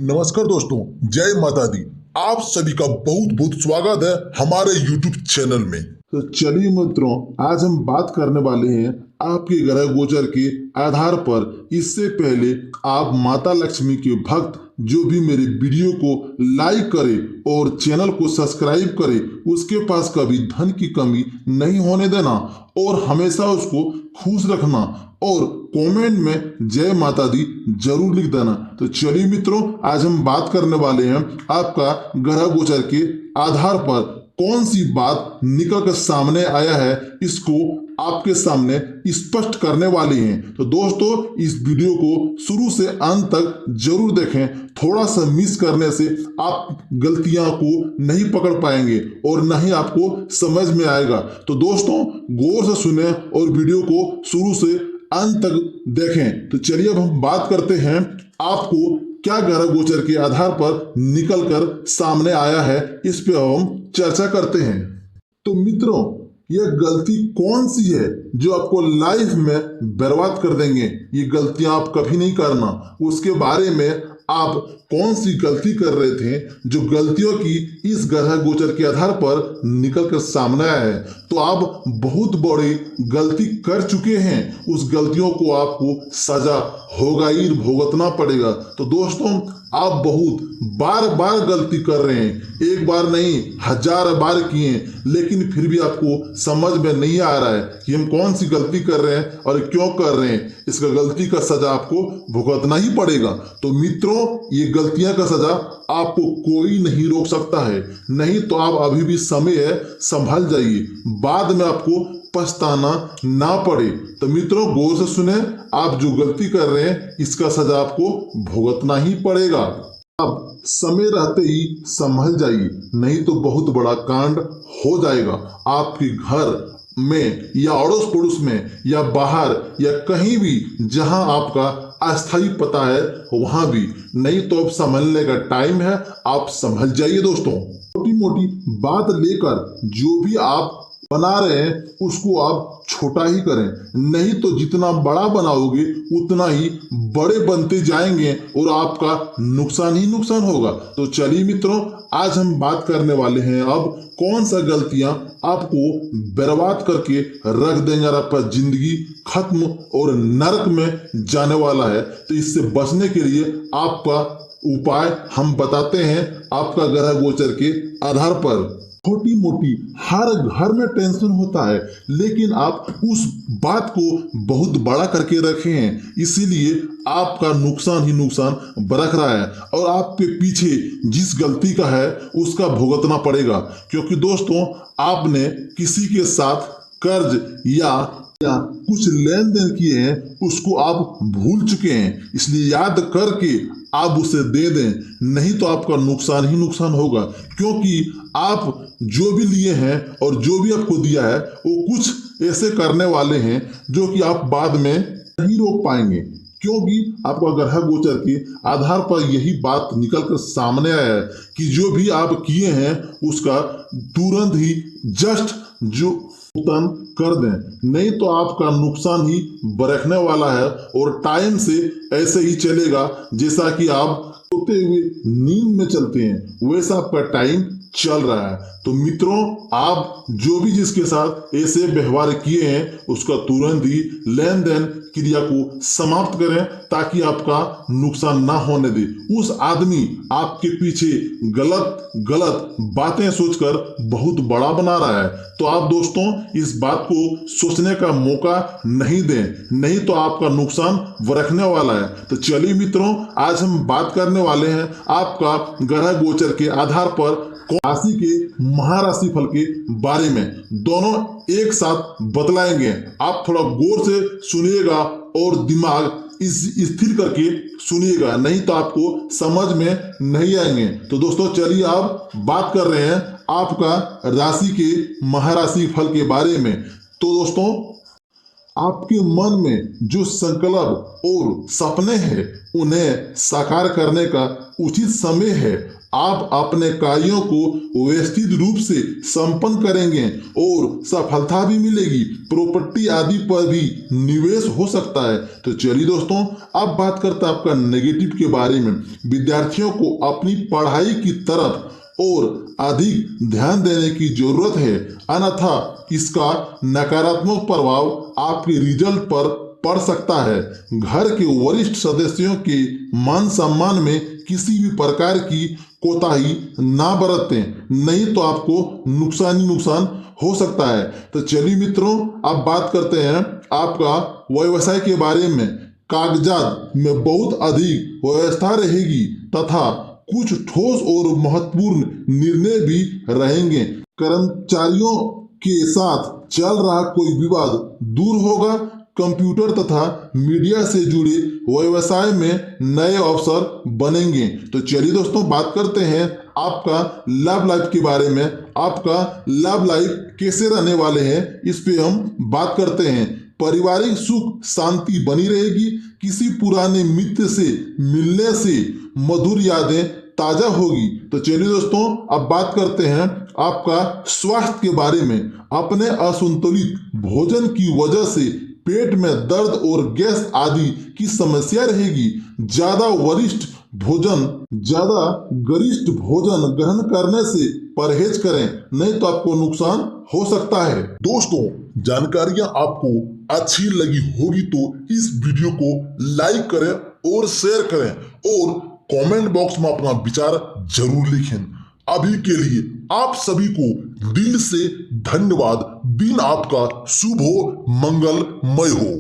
नमस्कार दोस्तों, जय माता दी। आप सभी का बहुत बहुत स्वागत है हमारे YouTube चैनल में। तो चलिए मित्रों, आज हम बात करने वाले हैं आपके ग्रह गोचर के आधार पर। इससे पहले आप माता लक्ष्मी के भक्त जो भी मेरे वीडियो को लाइक करे और चैनल को सब्सक्राइब करे, उसके पास कभी धन की कमी नहीं होने देना और हमेशा उसको खुश रखना और कमेंट में जय माता दी जरूर लिख देना। तो चलिए मित्रों, आज हम बात करने वाले हैं आपका ग्रह गोचर के आधार पर कौन सी बात निकल कर सामने आया है, इसको आपके सामने स्पष्ट करने वाले हैं। तो दोस्तों, इस वीडियो को शुरू से अंत तक जरूर देखें। थोड़ा सा मिस करने से आप गलतियां को नहीं पकड़ पाएंगे और न ही आपको समझ में आएगा। तो दोस्तों, गौर से सुने और वीडियो को शुरू से अंत तक देखें। तो चलिए अब हम बात करते हैं आपको क्या ग्रह गोचर के आधार पर निकलकर सामने आया है, इस पे हम चर्चा करते हैं। तो मित्रों, यह गलती कौन सी है जो आपको लाइफ में बर्बाद कर देंगे? ये गलतियां आप कभी नहीं करना। उसके बारे में आप कौन सी गलती कर रहे थे जो गलतियों की इस ग्रह गोचर के आधार पर निकल कर सामने आया है? तो आप बहुत बड़ी गलती कर चुके हैं। उस गलतियों को आपको सजा होगा ही भुगतना पड़ेगा। तो दोस्तों, आप बहुत बार बार गलती कर रहे हैं, एक बार नहीं हजार बार किए, लेकिन फिर भी आपको समझ में नहीं आ रहा है कि हम कौन सी गलती कर रहे हैं और क्यों कर रहे हैं। इसका गलती का सजा आपको भुगतना ही पड़ेगा। तो मित्रों, ये गलतियां का सजा आपको कोई नहीं रोक सकता है। नहीं तो आप अभी भी समय है, संभल जाइए, बाद में आपको पछताना ना पड़े। तो मित्रों, गौर से सुने, आप जो गलती कर रहे हैं इसका सजा आपको भुगतना ही पड़ेगा। अब समय रहते ही संभल जाइए, नहीं तो बहुत बड़ा कांड हो जाएगा आपके घर में या अड़ोस पड़ोस में या बाहर या कहीं भी जहां आपका अस्थायी पता है वहां भी। नहीं तो अब संभलने का टाइम है, आप संभल जाइए दोस्तों। छोटी मोटी बात लेकर जो भी आप बना रहे हैं उसको आप छोटा ही करें, नहीं तो जितना बड़ा बनाओगे उतना ही बड़े बनते जाएंगे और आपका नुकसान ही नुकसान होगा। तो चलिए मित्रों, आज हम बात करने वाले हैं अब कौन सा गलतियां आपको बर्बाद करके रख देंगे और आपका जिंदगी खत्म और नरक में जाने वाला है। तो इससे बचने के लिए आपका उपाय हम बताते हैं आपका ग्रह गोचर के आधार पर। छोटी मोटी हर घर में टेंशन होता है, लेकिन आप उस बात को बहुत बड़ा करके रखे हैं, इसीलिए आपका नुकसान ही नुकसान बरक रहा है और आपके पीछे जिस गलती का है उसका भुगतना पड़ेगा। क्योंकि दोस्तों, आपने किसी के साथ कर्ज या कुछ लेन देन किए हैं, उसको आप भूल चुके हैं, इसलिए याद करके आप उसे दे दें, नहीं तो आपका नुकसान ही नुकसान होगा। क्योंकि आप जो भी लिए हैं और जो भी आपको दिया है वो कुछ ऐसे करने वाले हैं जो कि आप बाद में नहीं रोक पाएंगे। क्योंकि आपका ग्रह गोचर के आधार पर यही बात निकल कर सामने आया है कि जो भी आप किए हैं उसका तुरंत ही जस्ट जो भुगतान कर दें, नहीं तो आपका नुकसान ही बरकने वाला है और टाइम से ऐसे ही चलेगा जैसा कि आप सोते हुए नींद में चलते हैं वैसा आपका टाइम चल रहा है। तो मित्रों, आप जो भी जिसके साथ ऐसे व्यवहार किए हैं उसका तुरंत ही लेन देन क्रिया को समाप्त करें ताकि आपका नुकसान ना होने दे। उस आदमी आपके पीछे गलत गलत बातें सोचकर बहुत बड़ा बना रहा है। तो आप दोस्तों इस बात को सोचने का मौका नहीं दें, नहीं तो आपका नुकसान बरकने वाला है। तो चलिए मित्रों, आज हम बात करने वाले हैं आपका ग्रह गोचर के आधार पर राशि के महाराशि फल के बारे में। दोनों एक साथ बतलाएंगे, आप थोड़ा गौर से सुनिएगा और दिमाग इस स्थिर करके सुनिएगा, नहीं तो आपको समझ में नहीं आएंगे। तो दोस्तों चलिए आप बात कर रहे हैं आपका राशि के महाराशि फल के बारे में। तो दोस्तों, आपके मन में जो संकल्प और सपने हैं उन्हें साकार करने का उचित समय है। आप अपने कार्यों को व्यवस्थित रूप से संपन्न करेंगे और सफलता भी मिलेगी। प्रॉपर्टी आदि पर भी निवेश हो सकता है। तो चलिए दोस्तों, अब बात करते हैं आपका नेगेटिव के बारे में। विद्यार्थियों को अपनी पढ़ाई की तरफ और अधिक ध्यान देने की जरूरत है, अन्यथा इसका नकारात्मक प्रभाव आपके रिजल्ट पर पड़ सकता है। घर के वरिष्ठ सदस्यों के मान सम्मान में किसी भी प्रकार की कोताही ना बरतें, नहीं तो आपको नुकसान हो सकता है। तो चलिए मित्रों, अब बात करते हैं आपका व्यवसाय के बारे में। कागजात में बहुत अधिक व्यवस्था रहेगी तथा कुछ ठोस और महत्वपूर्ण निर्णय भी रहेंगे। कर्मचारियों के साथ चल रहा कोई विवाद दूर होगा। कंप्यूटर तथा मीडिया से जुड़े व्यवसाय में नए अवसर बनेंगे। तो चलिए दोस्तों, बात करते हैं आपका लव लाइफ के बारे में। आपका लव लाइफ कैसे रहने वाले हैं, इस पे हम बात करते हैं। पारिवारिक सुख शांति बनी रहेगी। किसी पुराने मित्र से मिलने से मधुर यादें ताजा होगी। तो चलिए दोस्तों, अब बात करते हैं आपका स्वास्थ्य के बारे में। अपने असंतुलित भोजन की वजह से पेट में दर्द और गैस आदि की समस्या रहेगी। ज्यादा गरिष्ठ भोजन ग्रहण करने से परहेज करें, नहीं तो आपको नुकसान हो सकता है। दोस्तों, जानकारियां आपको अच्छी लगी होगी तो इस वीडियो को लाइक करें और शेयर करें और कमेंट बॉक्स में अपना विचार जरूर लिखें। अभी के लिए आप सभी को दिल से धन्यवाद। दिन आपका शुभ हो, मंगलमय हो।